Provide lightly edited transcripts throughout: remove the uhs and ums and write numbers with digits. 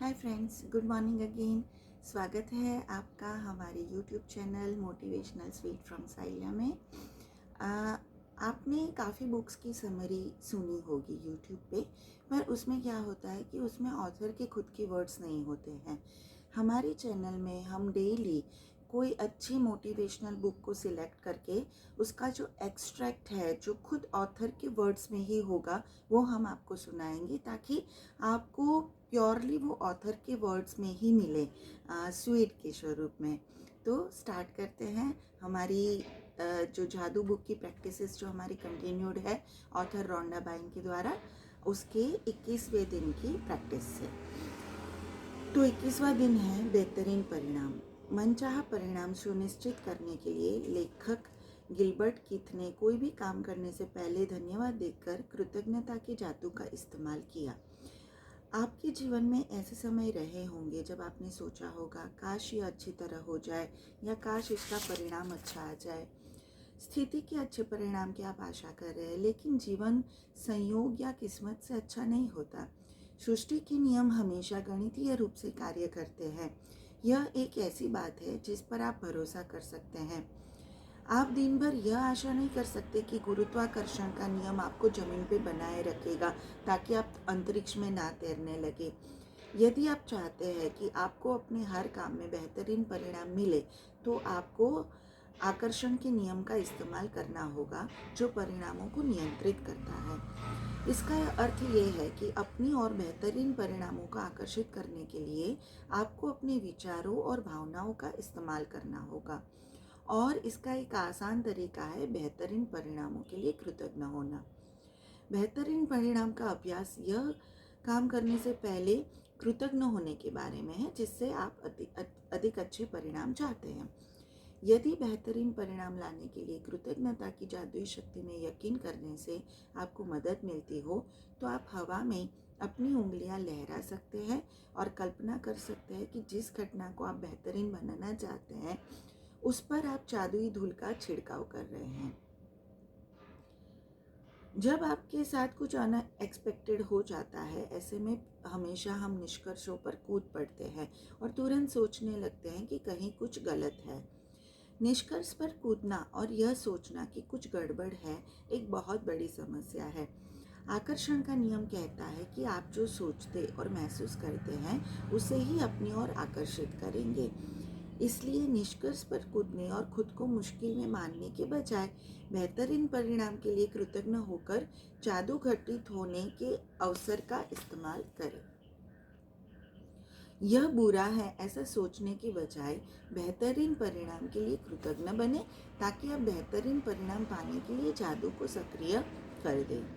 हाय friends, good morning again. स्वागत है आपका हमारे YouTube channel motivational sweet from Saila में। आपने काफ़ी बुक्स की समरी सुनी होगी यूट्यूब पे, पर उसमें क्या होता है कि उसमें ऑथर के खुद के वर्ड्स नहीं होते हैं। हमारे चैनल में हम डेली कोई अच्छी मोटिवेशनल बुक को सिलेक्ट करके उसका जो एक्सट्रैक्ट है, जो खुद ऑथर के वर्ड्स में ही होगा, वो हम आपको सुनाएंगे ताकि आपको प्योरली वो ऑथर के वर्ड्स में ही मिले स्वीट के स्वरूप में। तो स्टार्ट करते हैं हमारी जो जादू बुक की प्रैक्टिसेस जो हमारी कंटिन्यूड है ऑथर रोंडा बाइन के द्वारा, उसके 21वें दिन की प्रैक्टिस से। तो 21वां दिन है बेहतरीन परिणाम। मनचाहा परिणाम सुनिश्चित करने के लिए लेखक गिलबर्ट कीथ ने कोई भी काम करने से पहले धन्यवाद देकर कृतज्ञता के जादू का इस्तेमाल किया। आपके जीवन में ऐसे समय रहे होंगे जब आपने सोचा होगा काश ये अच्छी तरह हो जाए या काश इसका परिणाम अच्छा आ जाए। स्थिति के अच्छे परिणाम की आप आशा कर रहे हैं, लेकिन जीवन संयोग या किस्मत से अच्छा नहीं होता। सृष्टि के नियम हमेशा गणितीय रूप से कार्य करते हैं। यह एक ऐसी बात है जिस पर आप भरोसा कर सकते हैं। आप दिन भर यह आशा नहीं कर सकते कि गुरुत्वाकर्षण का नियम आपको जमीन पे बनाए रखेगा ताकि आप अंतरिक्ष में ना तैरने लगे। यदि आप चाहते हैं कि आपको अपने हर काम में बेहतरीन परिणाम मिले, तो आपको आकर्षण के नियम का इस्तेमाल करना होगा जो परिणामों को नियंत्रित करता है। इसका अर्थ ये है कि अपनी और बेहतरीन परिणामों को आकर्षित करने के लिए आपको अपने विचारों और भावनाओं का इस्तेमाल करना होगा। और इसका एक आसान तरीका है बेहतरीन परिणामों के लिए कृतज्ञ होना। बेहतरीन परिणाम का अभ्यास यह काम करने से पहले कृतज्ञ होने के बारे में है, जिससे आप अधिक अच्छे परिणाम चाहते हैं। यदि बेहतरीन परिणाम लाने के लिए कृतज्ञता की जादुई शक्ति में यकीन करने से आपको मदद मिलती हो, तो आप हवा में अपनी उंगलियां लहरा सकते हैं और कल्पना कर सकते हैं कि जिस घटना को आप बेहतरीन बनाना चाहते हैं उस पर आप जादुई धूल का छिड़काव कर रहे हैं। जब आपके साथ कुछ अनएक्सपेक्टेड हो जाता है, ऐसे में हमेशा हम निष्कर्षों पर कूद पड़ते हैं और तुरंत सोचने लगते हैं कि कहीं कुछ गलत है। निष्कर्ष पर कूदना और यह सोचना कि कुछ गड़बड़ है एक बहुत बड़ी समस्या है। आकर्षण का नियम कहता है कि आप जो सोचते और महसूस करते हैं उसे ही अपनी ओर आकर्षित करेंगे। इसलिए निष्कर्ष पर कूदने और खुद को मुश्किल में मानने के बजाय बेहतरीन परिणाम के लिए कृतज्ञ होकर जादू घटित होने के अवसर का इस्तेमाल करें। यह बुरा है ऐसा सोचने के बजाय बेहतरीन परिणाम के लिए कृतज्ञ बने ताकि आप बेहतरीन परिणाम पाने के लिए जादू को सक्रिय कर दें।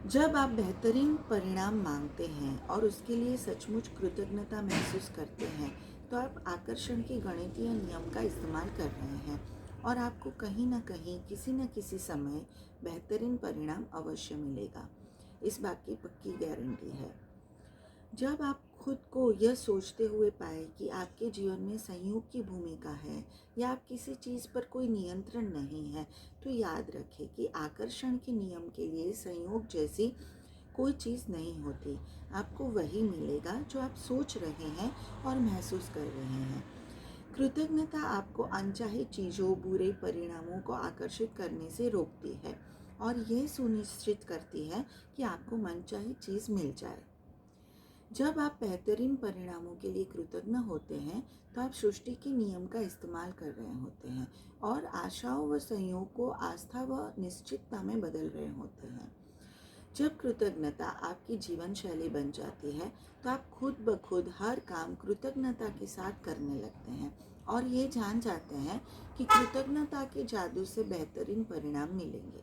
जब आप बेहतरीन परिणाम मांगते हैं और उसके लिए सचमुच कृतज्ञता महसूस करते हैं, तो आप आकर्षण के गणितीय नियम का इस्तेमाल कर रहे हैं और आपको कहीं ना कहीं किसी न किसी समय बेहतरीन परिणाम अवश्य मिलेगा। इस बात की पक्की गारंटी है। जब आप खुद को यह सोचते हुए पाए कि आपके जीवन में संयोग की भूमिका है या आप किसी चीज़ पर कोई नियंत्रण नहीं है, तो याद रखें कि आकर्षण के नियम के लिए संयोग जैसी कोई चीज़ नहीं होती। आपको वही मिलेगा जो आप सोच रहे हैं और महसूस कर रहे हैं। कृतज्ञता आपको अनचाही चीज़ों, बुरे परिणामों को आकर्षित करने से रोकती है और यह सुनिश्चित करती है कि आपको मनचाही चीज़ मिल जाए। जब आप बेहतरीन परिणामों के लिए कृतज्ञ होते हैं, तो आप सृष्टि के नियम का इस्तेमाल कर रहे होते हैं और आशाओं व संयोग को आस्था व निश्चितता में बदल रहे होते हैं। जब कृतज्ञता आपकी जीवन शैली बन जाती है, तो आप खुद ब खुद हर काम कृतज्ञता के साथ करने लगते हैं और ये जान जाते हैं कि कृतज्ञता के जादू से बेहतरीन परिणाम मिलेंगे।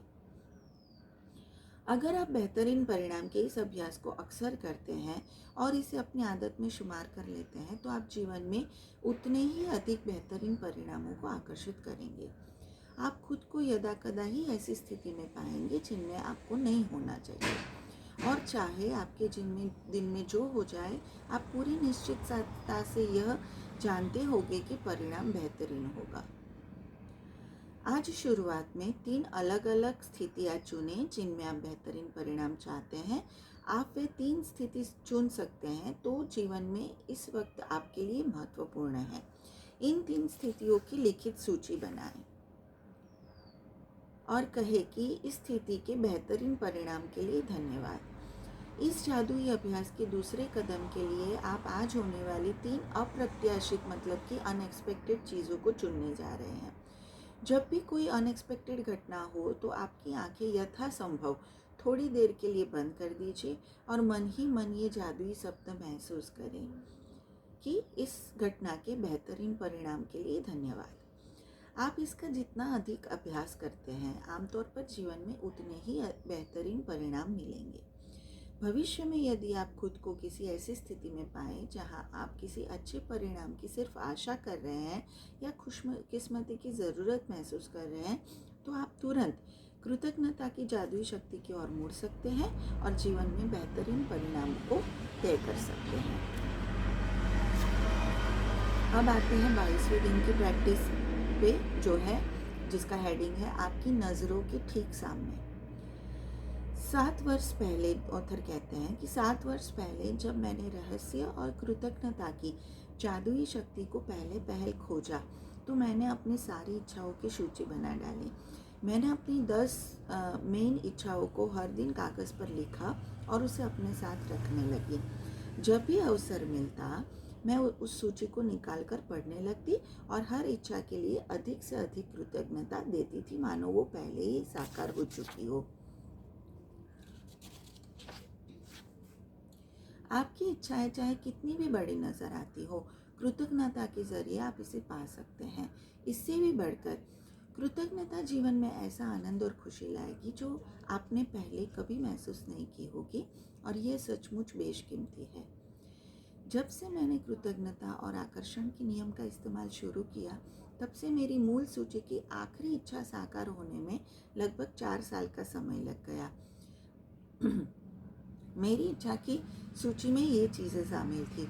अगर आप बेहतरीन परिणाम के इस अभ्यास को अक्सर करते हैं और इसे अपनी आदत में शुमार कर लेते हैं, तो आप जीवन में उतने ही अधिक बेहतरीन परिणामों को आकर्षित करेंगे। आप खुद को यदाकदा ही ऐसी स्थिति में पाएंगे जिनमें आपको नहीं होना चाहिए, और चाहे आपके दिन में जो हो जाए, आप पूरी निश्चितता से यह जानते होंगे कि परिणाम बेहतरीन होगा। आज शुरुआत में 3 अलग अलग स्थितियाँ चुनें जिनमें आप बेहतरीन परिणाम चाहते हैं। आप वे 3 स्थिति चुन सकते हैं तो जीवन में इस वक्त आपके लिए महत्वपूर्ण है। इन 3 स्थितियों की लिखित सूची बनाएं और कहे कि इस स्थिति के बेहतरीन परिणाम के लिए धन्यवाद। इस जादुई अभ्यास के दूसरे कदम के लिए आप आज होने वाली 3 अप्रत्याशित मतलब कि अनएक्सपेक्टेड चीज़ों को चुनने जा रहे हैं। जब भी कोई अनएक्सपेक्टेड घटना हो तो आपकी आंखें यथासंभव थोड़ी देर के लिए बंद कर दीजिए और मन ही मन ये जादुई शब्द महसूस करें कि इस घटना के बेहतरीन परिणाम के लिए धन्यवाद। आप इसका जितना अधिक अभ्यास करते हैं आमतौर पर जीवन में उतने ही बेहतरीन परिणाम मिलेंगे। भविष्य में यदि आप खुद को किसी ऐसी स्थिति में पाएं जहां आप किसी अच्छे परिणाम की सिर्फ आशा कर रहे हैं या खुशकिस्मती की ज़रूरत महसूस कर रहे हैं तो आप तुरंत कृतज्ञता की जादुई शक्ति की ओर मुड़ सकते हैं और जीवन में बेहतरीन परिणाम को तय कर सकते हैं। अब आते हैं 22वें दिन की प्रैक्टिस पे, जो है जिसका हेडिंग है आपकी नज़रों के ठीक सामने। 7 वर्ष पहले ऑथर कहते हैं कि 7 वर्ष पहले जब मैंने रहस्य और कृतज्ञता की जादुई शक्ति को पहल खोजा तो मैंने अपनी सारी इच्छाओं की सूची बना डाली। मैंने अपनी 10 मेन इच्छाओं को हर दिन कागज़ पर लिखा और उसे अपने साथ रखने लगी। जब भी अवसर मिलता मैं उस सूची को निकाल कर पढ़ने लगती और हर इच्छा के लिए अधिक से अधिक कृतज्ञता देती थी, मानो वो पहले ही साकार हो चुकी हो। आपकी इच्छाएं चाहे कितनी भी बड़ी नजर आती हो, कृतज्ञता के जरिए आप इसे पा सकते हैं। इससे भी बढ़कर कृतज्ञता जीवन में ऐसा आनंद और खुशी लाएगी जो आपने पहले कभी महसूस नहीं की होगी और यह सचमुच बेशकीमती है। जब से मैंने कृतज्ञता और आकर्षण के नियम का इस्तेमाल शुरू किया तब से मेरी मूल सूची की आखिरी इच्छा साकार होने में लगभग 4 साल का समय लग गया। मेरी इच्छा की सूची में ये चीज़ें शामिल थी: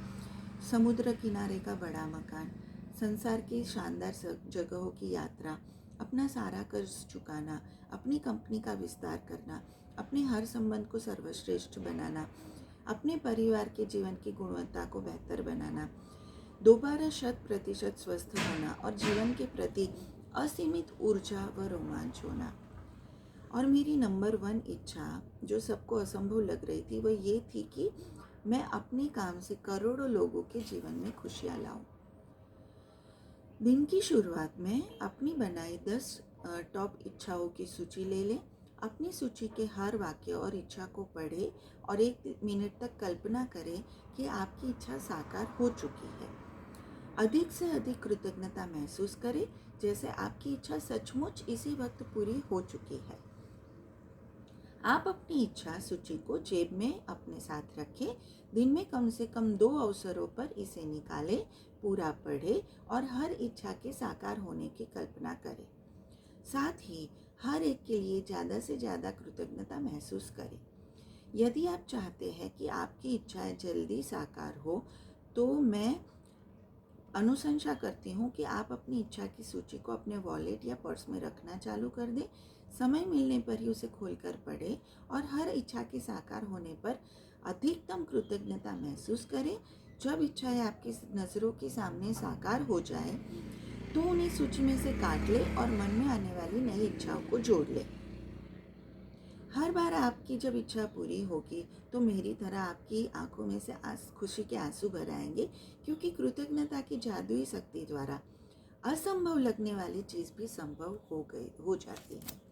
समुद्र किनारे का बड़ा मकान, संसार की शानदार जगहों की यात्रा, अपना सारा कर्ज चुकाना, अपनी कंपनी का विस्तार करना, अपने हर संबंध को सर्वश्रेष्ठ बनाना, अपने परिवार के जीवन की गुणवत्ता को बेहतर बनाना, दोबारा 100% स्वस्थ होना और जीवन के प्रति असीमित ऊर्जा व रोमांच होना। और मेरी नंबर 1 इच्छा जो सबको असंभव लग रही थी वह ये थी कि मैं अपने काम से करोड़ों लोगों के जीवन में खुशियाँ लाऊं। दिन की शुरुआत में अपनी बनाई 10 टॉप इच्छाओं की सूची ले लें। अपनी सूची के हर वाक्य और इच्छा को पढ़ें और 1 मिनट तक कल्पना करें कि आपकी इच्छा साकार हो चुकी है। अधिक से अधिक कृतज्ञता महसूस करें जैसे आपकी इच्छा सचमुच इसी वक्त पूरी हो चुकी है। आप अपनी इच्छा सूची को जेब में अपने साथ रखें। दिन में कम से कम 2 अवसरों पर इसे निकालें, पूरा पढ़ें और हर इच्छा के साकार होने की कल्पना करें। साथ ही हर एक के लिए ज़्यादा से ज़्यादा कृतज्ञता महसूस करें। यदि आप चाहते हैं कि आपकी इच्छाएं जल्दी साकार हो तो मैं अनुशंसा करती हूँ कि आप अपनी इच्छा की सूची को अपने वॉलेट या पर्स में रखना चालू कर दें। समय मिलने पर ही उसे खोलकर पढ़ें और हर इच्छा के साकार होने पर अधिकतम कृतज्ञता महसूस करें। जब इच्छाएं आपकी नज़रों के सामने साकार हो जाए तो उन्हें सूची में से काट ले और मन में आने वाली नई इच्छाओं को जोड़ ले। हर बार आपकी जब इच्छा पूरी होगी तो मेरी तरह आपकी आंखों में से खुशी के आंसू भर आएंगे, क्योंकि कृतज्ञता की जादुई शक्ति द्वारा असंभव लगने वाली चीज भी संभव हो जाती है।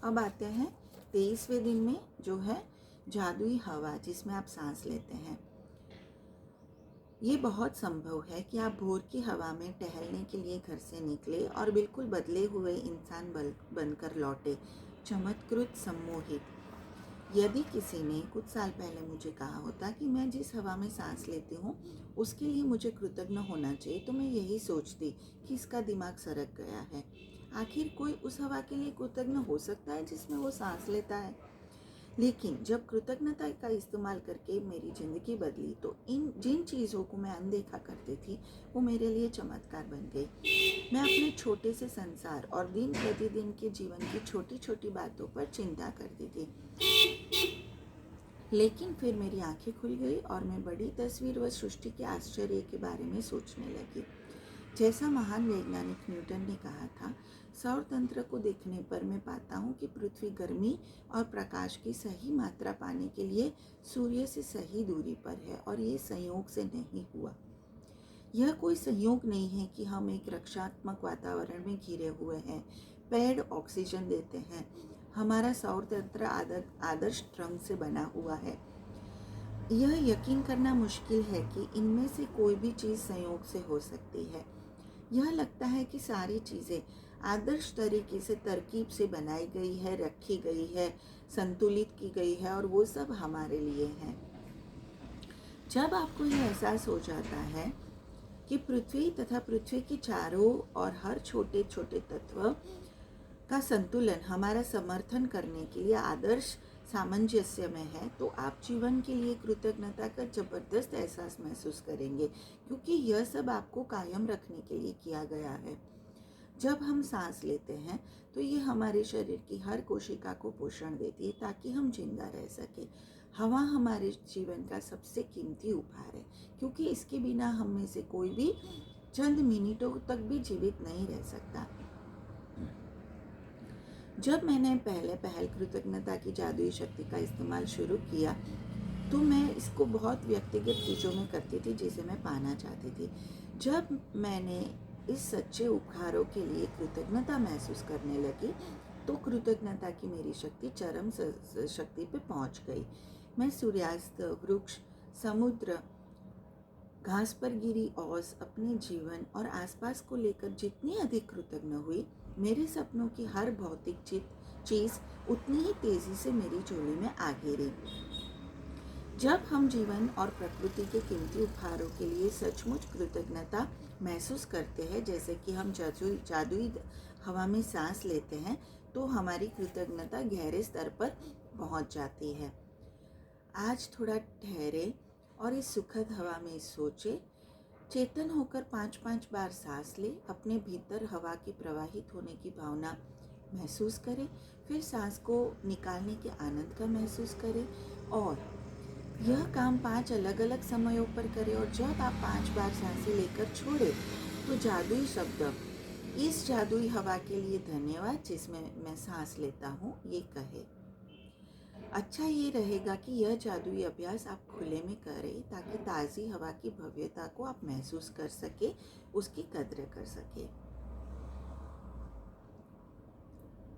अब आते हैं 23वें दिन में, जो है जादुई हवा जिसमें आप सांस लेते हैं। ये बहुत संभव है कि आप भोर की हवा में टहलने के लिए घर से निकले और बिल्कुल बदले हुए इंसान बनकर लौटे, चमत्कृत सम्मोहित। यदि किसी ने कुछ साल पहले मुझे कहा होता कि मैं जिस हवा में सांस लेती हूँ उसके लिए मुझे कृतज्ञ होना चाहिए तो मैं यही सोचती कि इसका दिमाग सरक गया है। आखिर कोई उस हवा के लिए कृतज्ञ हो सकता है जिसमें वो सांस लेता है? लेकिन जब कृतज्ञता का इस्तेमाल करके मेरी ज़िंदगी बदली तो जिन चीज़ों को मैं अनदेखा करती थी वो मेरे लिए चमत्कार बन गई। मैं अपने छोटे से संसार और दिन प्रतिदिन के जीवन की छोटी छोटी बातों पर चिंता करती थी। लेकिन फिर मेरी आंखें खुल गई और मैं बड़ी तस्वीर व सृष्टि के आश्चर्य के बारे में सोचने लगी। जैसा महान वैज्ञानिक न्यूटन ने कहा था, सौर तंत्र को देखने पर मैं पाता हूँ कि पृथ्वी गर्मी और प्रकाश की सही मात्रा पाने के लिए सूर्य से सही दूरी पर है, और ये संयोग से नहीं हुआ। यह कोई संयोग नहीं है कि हम एक रक्षात्मक वातावरण में घिरे हुए हैं। पेड़ ऑक्सीजन देते हैं। हमारा सौर तंत्र आदर्श ढंग से बना हुआ है। यह यकीन करना मुश्किल है कि इनमें से कोई भी चीज़ संयोग से हो सकती है। यह लगता है कि सारी चीज़ें आदर्श तरीके से तरकीब से बनाई गई है, रखी गई है, संतुलित की गई है, और वो सब हमारे लिए हैं। जब आपको यह एहसास हो जाता है कि पृथ्वी तथा पृथ्वी के चारों और हर छोटे छोटे तत्व का संतुलन हमारा समर्थन करने के लिए आदर्श सामंजस्य में है, तो आप जीवन के लिए कृतज्ञता का जबरदस्त एहसास महसूस करेंगे, क्योंकि यह सब आपको कायम रखने के लिए किया गया है। जब हम सांस लेते हैं तो ये हमारे शरीर की हर कोशिका को पोषण देती है ताकि हम जिंदा रह सके। हवा हमारे जीवन का सबसे कीमती उपहार है, क्योंकि इसके बिना हम में से कोई भी चंद मिनटों तक भी जीवित नहीं रह सकता। जब मैंने पहल कृतज्ञता की जादुई शक्ति का इस्तेमाल शुरू किया, तो मैं इसको बहुत व्यक्तिगत चीज़ों में करती थी जिसे मैं पाना चाहती थी। जब मैंने इस सच्चे उपहारों के लिए कृतज्ञता महसूस करने लगी, तो कृतज्ञता की मेरी शक्ति चरम शक्ति पे पहुंच गई। मैं सूर्यास्त, वृक्ष, समुद्र, घास पर गिरी ओस, अपने जीवन और आसपास को लेकर जितनी अधिक कृतज्ञ हुई, मेरे सपनों की हर भौतिक चीज़ उतनी ही तेज़ी से मेरी झोली में आ गिरी। जब हम जीवन और प्रकृति के कीमती उपहारों के लिए सचमुच कृतज्ञता महसूस करते हैं, जैसे कि हम जादुई हवा में सांस लेते हैं, तो हमारी कृतज्ञता गहरे स्तर पर पहुंच जाती है। आज थोड़ा ठहरे और इस सुखद हवा में सोचे, चेतन होकर 5-5 बार सांस ले, अपने भीतर हवा के प्रवाहित होने की भावना महसूस करें, फिर सांस को निकालने के आनंद का महसूस करें, और यह काम 5 अलग अलग समयों पर करें। और जब आप 5 बार सांसें लेकर छोड़े, तो जादुई शब्द, इस जादुई हवा के लिए धन्यवाद जिसमें मैं सांस लेता हूँ, ये कहे। अच्छा ये रहेगा कि यह जादुई अभ्यास आप खुले में करें, ताकि ताज़ी हवा की भव्यता को आप महसूस कर सके, उसकी कद्र कर सके।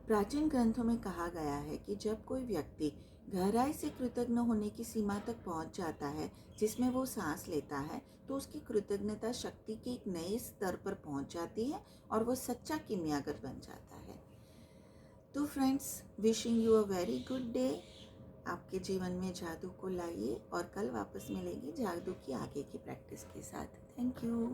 प्राचीन ग्रंथों में कहा गया है कि जब कोई व्यक्ति गहराई से कृतज्ञ होने की सीमा तक पहुंच जाता है, जिसमें वो सांस लेता है, तो उसकी कृतज्ञता शक्ति के एक नए स्तर पर पहुंच जाती है और वो सच्चा किमियागर बन जाता है। तो friends, wishing you a very good day. आपके जीवन में जादू को लाइए, और कल वापस मिलेंगे जादू की आगे की प्रैक्टिस के साथ। Thank you.